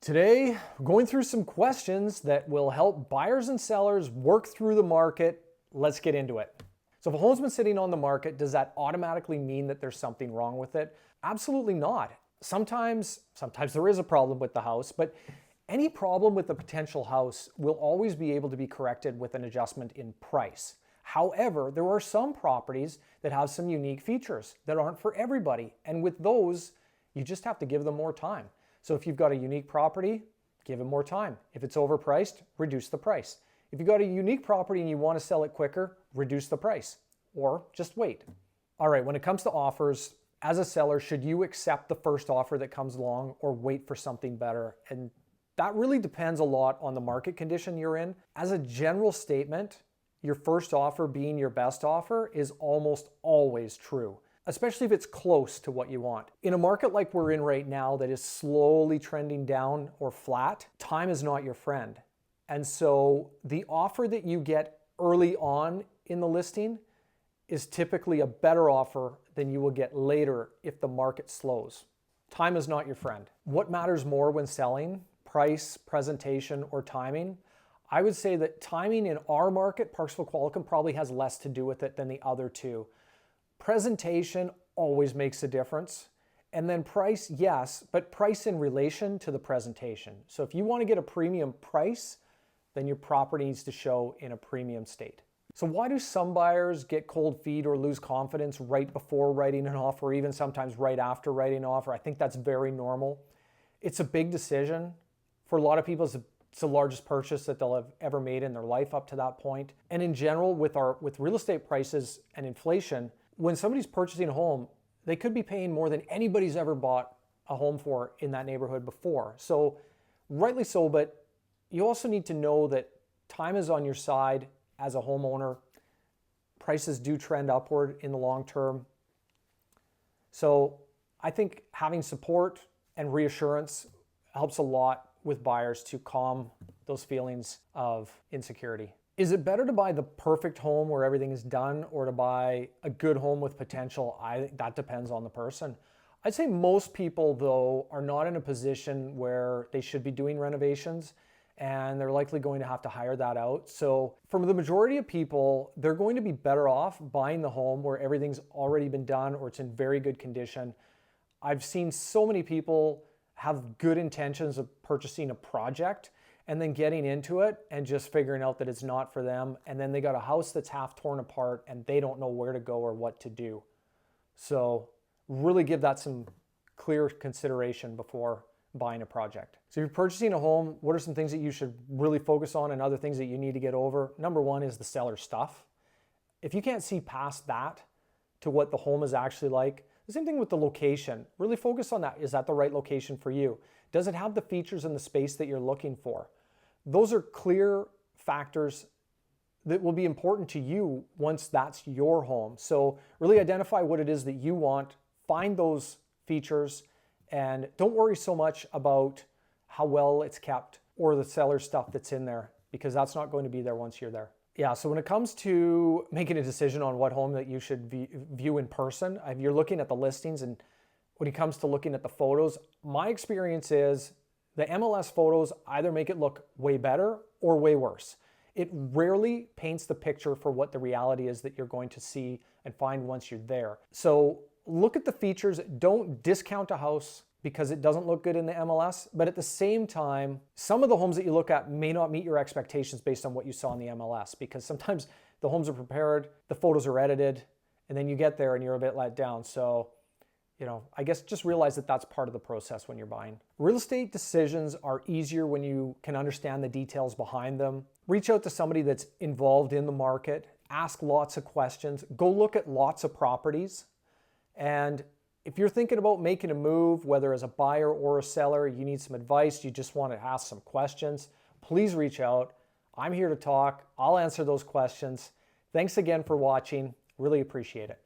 Today, we're going through some questions that will help buyers and sellers work through the market. Let's get into it. So if a home's been sitting on the market, does that automatically mean that there's something wrong with it? Absolutely not. Sometimes there is a problem with the house, but any problem with the potential house will always be able to be corrected with an adjustment in price. However, there are some properties that have some unique features that aren't for everybody. And with those, you just have to give them more time. So if you've got a unique property, give it more time. If it's overpriced, reduce the price. If you've got a unique property and you want to sell it quicker, reduce the price or just wait. All right, when it comes to offers, as a seller, should you accept the first offer that comes along or wait for something better? And that really depends a lot on the market condition you're in. As a general statement, your first offer being your best offer is almost always true, especially if it's close to what you want. In a market like we're in right now that is slowly trending down or flat, time is not your friend. And so the offer that you get early on in the listing is typically a better offer than you will get later if the market slows. Time is not your friend. What matters more when selling? Price, presentation, or timing? I would say that timing in our market, Parksville, Qualicum, probably has less to do with it than the other two. Presentation always makes a difference. And then price, yes, but price in relation to the presentation. So if you want to get a premium price, then your property needs to show in a premium state. So why do some buyers get cold feet or lose confidence right before writing an offer, or even sometimes right after writing an offer? I think that's very normal. It's a big decision. For a lot of people, it's the largest purchase that they'll have ever made in their life up to that point. And in general, with real estate prices and inflation, when somebody's purchasing a home, they could be paying more than anybody's ever bought a home for in that neighborhood before. So rightly so, but you also need to know that time is on your side as a homeowner. Prices do trend upward in the long term. So I think having support and reassurance helps a lot with buyers to calm those feelings of insecurity. Is it better to buy the perfect home where everything is done or to buy a good home with potential? I think that depends on the person. I'd say most people, though, are not in a position where they should be doing renovations, and they're likely going to have to hire that out. So for the majority of people, they're going to be better off buying the home where everything's already been done or it's in very good condition. I've seen so many people have good intentions of purchasing a project and then getting into it and just figuring out that it's not for them. And then they got a house that's half torn apart and they don't know where to go or what to do. So really give that some clear consideration before buying a project. So if you're purchasing a home, what are some things that you should really focus on and other things that you need to get over? Number one is the seller's stuff. If you can't see past that to what the home is actually like, the same thing with the location. Really focus on that. Is that the right location for you? Does it have the features and the space that you're looking for? Those are clear factors that will be important to you once that's your home. So really identify what it is that you want, find those features, and don't worry so much about how well it's kept or the seller's stuff that's in there, because that's not going to be there once you're there. Yeah, so when it comes to making a decision on what home that you should view in person, if you're looking at the listings and when it comes to looking at the photos, my experience is the MLS photos either make it look way better or way worse. It rarely paints the picture for what the reality is that you're going to see and find once you're there. So look at the features. Don't discount a house because it doesn't look good in the MLS, but at the same time, some of the homes that you look at may not meet your expectations based on what you saw in the MLS, because sometimes the homes are prepared, the photos are edited, and then you get there and you're a bit let down. So, I guess just realize that that's part of the process when you're buying. Real estate decisions are easier when you can understand the details behind them. Reach out to somebody that's involved in the market, ask lots of questions, go look at lots of properties. And if you're thinking about making a move, whether as a buyer or a seller, you need some advice, you just want to ask some questions, please reach out. I'm here to talk. I'll answer those questions. Thanks again for watching. Really appreciate it.